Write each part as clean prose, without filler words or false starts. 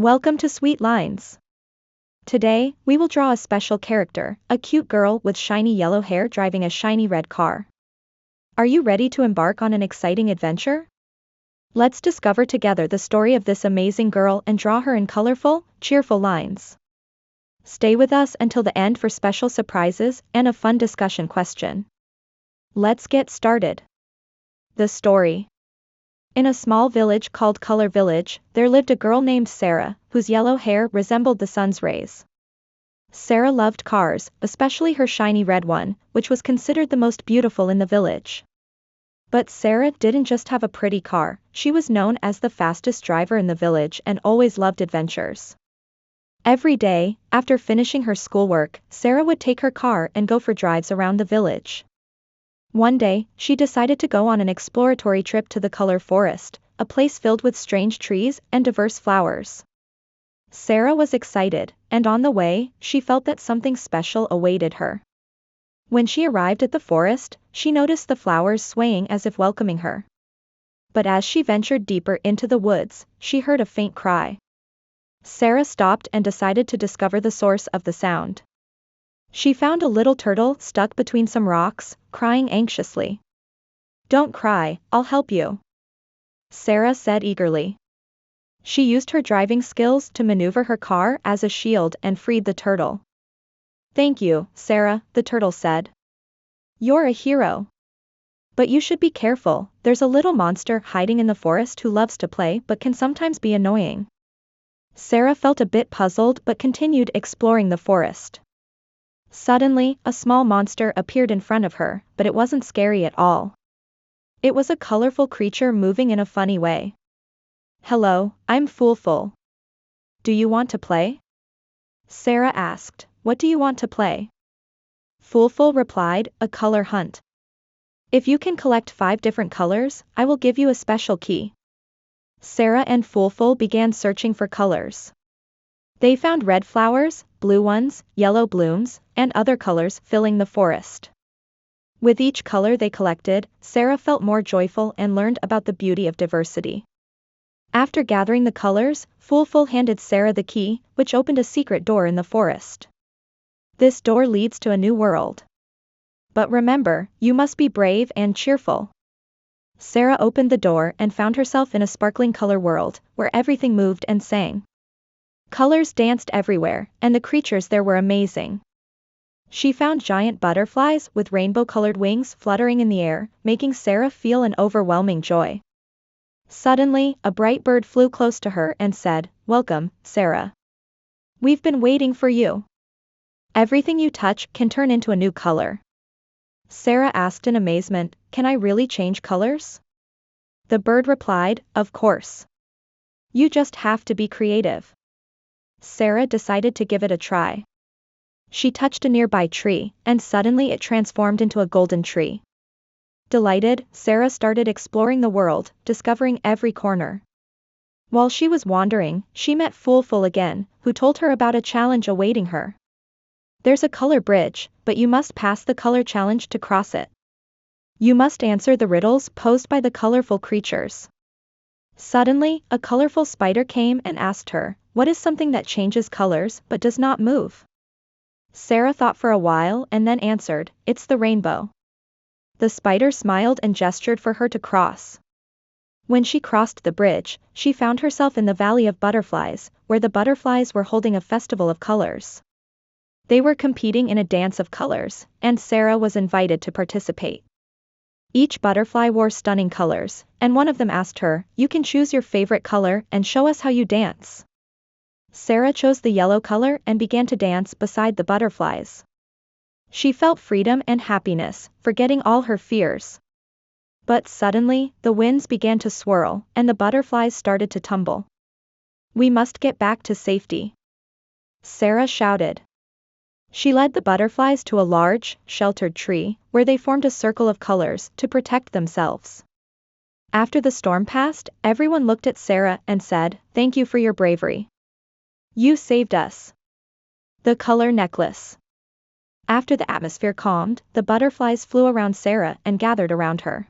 Welcome to Sweet Lines. Today, we will draw a special character, a cute girl with shiny yellow hair driving a shiny red car. Are you ready to embark on an exciting adventure? Let's discover together the story of this amazing girl and draw her in colorful, cheerful lines. Stay with us until the end for special surprises and a fun discussion question. Let's get started. The story. In a small village called Color Village, there lived a girl named Sarah, whose yellow hair resembled the sun's rays. Sarah loved cars, especially her shiny red one, which was considered the most beautiful in the village. But Sarah didn't just have a pretty car, she was known as the fastest driver in the village and always loved adventures. Every day, after finishing her schoolwork, Sarah would take her car and go for drives around the village. One day, she decided to go on an exploratory trip to the Color Forest, a place filled with strange trees and diverse flowers. Sarah was excited, and on the way, she felt that something special awaited her. When she arrived at the forest, she noticed the flowers swaying as if welcoming her. But as she ventured deeper into the woods, she heard a faint cry. Sarah stopped and decided to discover the source of the sound. She found a little turtle stuck between some rocks, crying anxiously. "Don't cry, I'll help you," Sarah said eagerly. She used her driving skills to maneuver her car as a shield and freed the turtle. "Thank you, Sarah," the turtle said. "You're a hero. But you should be careful, there's a little monster hiding in the forest who loves to play but can sometimes be annoying." Sarah felt a bit puzzled but continued exploring the forest. Suddenly, a small monster appeared in front of her, but it wasn't scary at all. It was a colorful creature moving in a funny way. "Hello, I'm Foolful. Do you want to play?" Sarah asked. "What do you want to play?" Foolful replied, "A color hunt. If you can collect 5 different colors, I will give you a special key." Sarah and Foolful began searching for colors. They found red flowers, blue ones, yellow blooms, and other colors filling the forest. With each color they collected, Sarah felt more joyful and learned about the beauty of diversity. After gathering the colors, Foolful handed Sarah the key, which opened a secret door in the forest. "This door leads to a new world. But remember, you must be brave and cheerful." Sarah opened the door and found herself in a sparkling color world, where everything moved and sang. Colors danced everywhere, and the creatures there were amazing. She found giant butterflies with rainbow-colored wings fluttering in the air, making Sarah feel an overwhelming joy. Suddenly, a bright bird flew close to her and said, "Welcome, Sarah. We've been waiting for you. Everything you touch can turn into a new color." Sarah asked in amazement, "Can I really change colors?" The bird replied, "Of course. You just have to be creative." Sarah decided to give it a try. She touched a nearby tree, and suddenly it transformed into a golden tree. Delighted, Sarah started exploring the world, discovering every corner. While she was wandering, she met Foolful again, who told her about a challenge awaiting her. "There's a color bridge, but you must pass the color challenge to cross it. You must answer the riddles posed by the colorful creatures." Suddenly, a colorful spider came and asked her, "What is something that changes colors but does not move?" Sarah thought for a while and then answered, "It's the rainbow." The spider smiled and gestured for her to cross. When she crossed the bridge, she found herself in the Valley of Butterflies, where the butterflies were holding a festival of colors. They were competing in a dance of colors, and Sarah was invited to participate. Each butterfly wore stunning colors, and one of them asked her, "You can choose your favorite color and show us how you dance." Sarah chose the yellow color and began to dance beside the butterflies. She felt freedom and happiness, forgetting all her fears. But suddenly, the winds began to swirl, and the butterflies started to tumble. "We must get back to safety," Sarah shouted. She led the butterflies to a large, sheltered tree, where they formed a circle of colors to protect themselves. After the storm passed, everyone looked at Sarah and said, "Thank you for your bravery. You saved us." The color necklace. After the atmosphere calmed, the butterflies flew around Sarah and gathered around her.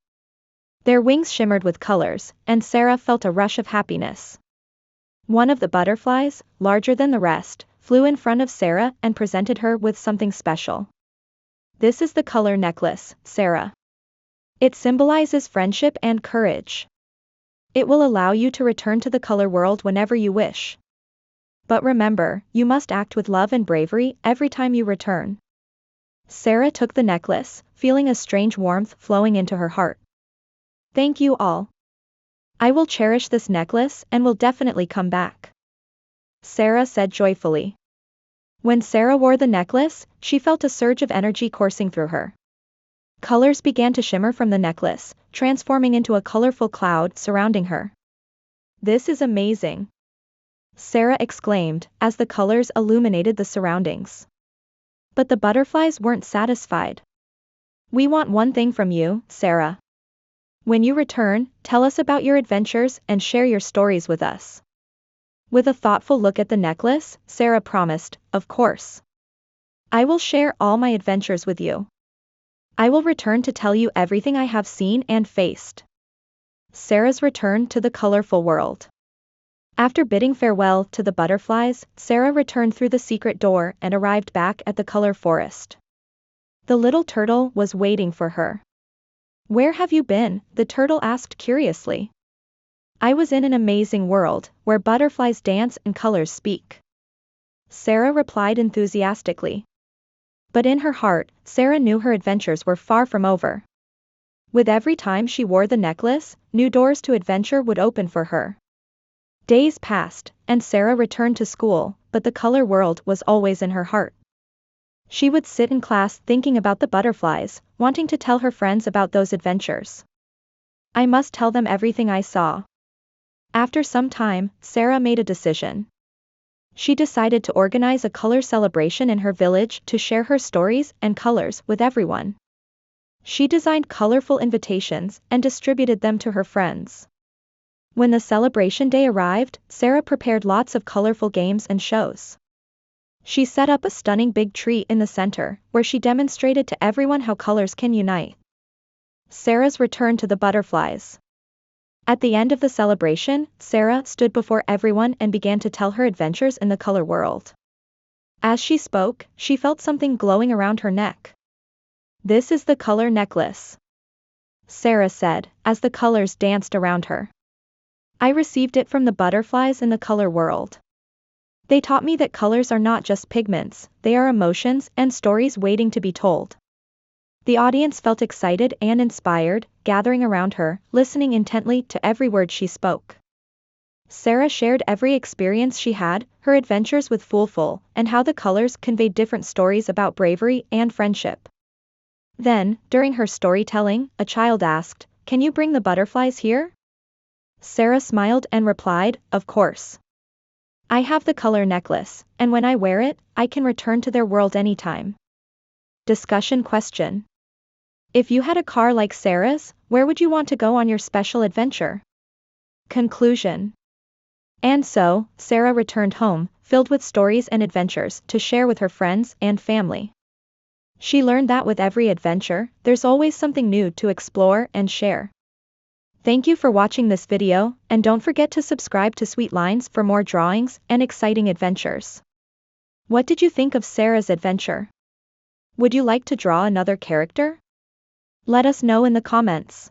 Their wings shimmered with colors, and Sarah felt a rush of happiness. One of the butterflies, larger than the rest, flew in front of Sarah and presented her with something special. This is the color necklace, Sarah. It symbolizes friendship and courage. It will allow you to return to the color world whenever you wish. But remember, you must act with love and bravery every time you return. Sarah took the necklace, feeling a strange warmth flowing into her heart. Thank you all. I will cherish this necklace and will definitely come back, Sarah said joyfully. When Sarah wore the necklace, she felt a surge of energy coursing through her. Colors began to shimmer from the necklace, transforming into a colorful cloud surrounding her. This is amazing, Sarah exclaimed, as the colors illuminated the surroundings. But the butterflies weren't satisfied. We want one thing from you, Sarah. When you return, tell us about your adventures and share your stories with us. With a thoughtful look at the necklace, Sarah promised, of course. I will share all my adventures with you. I will return to tell you everything I have seen and faced. Sarah's return to the colorful world. After bidding farewell to the butterflies, Sarah returned through the secret door and arrived back at the color forest. The little turtle was waiting for her. Where have you been? The turtle asked curiously. I was in an amazing world, where butterflies dance and colors speak, Sarah replied enthusiastically. But in her heart, Sarah knew her adventures were far from over. With every time she wore the necklace, new doors to adventure would open for her. Days passed, and Sarah returned to school, but the color world was always in her heart. She would sit in class thinking about the butterflies, wanting to tell her friends about those adventures. I must tell them everything I saw. After some time, Sarah made a decision. She decided to organize a color celebration in her village to share her stories and colors with everyone. She designed colorful invitations and distributed them to her friends. When the celebration day arrived, Sarah prepared lots of colorful games and shows. She set up a stunning big tree in the center, where she demonstrated to everyone how colors can unite. Sarah's return to the butterflies. At the end of the celebration, Sarah stood before everyone and began to tell her adventures in the color world. As she spoke, she felt something glowing around her neck. This is the color necklace, Sarah said, as the colors danced around her. I received it from the butterflies in the color world. They taught me that colors are not just pigments, they are emotions and stories waiting to be told. The audience felt excited and inspired, gathering around her, listening intently to every word she spoke. Sarah shared every experience she had, her adventures with Fulful, and how the colors conveyed different stories about bravery and friendship. Then, during her storytelling, a child asked, "Can you bring the butterflies here?" Sarah smiled and replied, "Of course. I have the color necklace, and when I wear it, I can return to their world anytime." Discussion question. If you had a car like Sarah's, where would you want to go on your special adventure? Conclusion. And so, Sarah returned home, filled with stories and adventures to share with her friends and family. She learned that with every adventure, there's always something new to explore and share. Thank you for watching this video, and don't forget to subscribe to Sweet Lines for more drawings and exciting adventures. What did you think of Sarah's adventure? Would you like to draw another character? Let us know in the comments.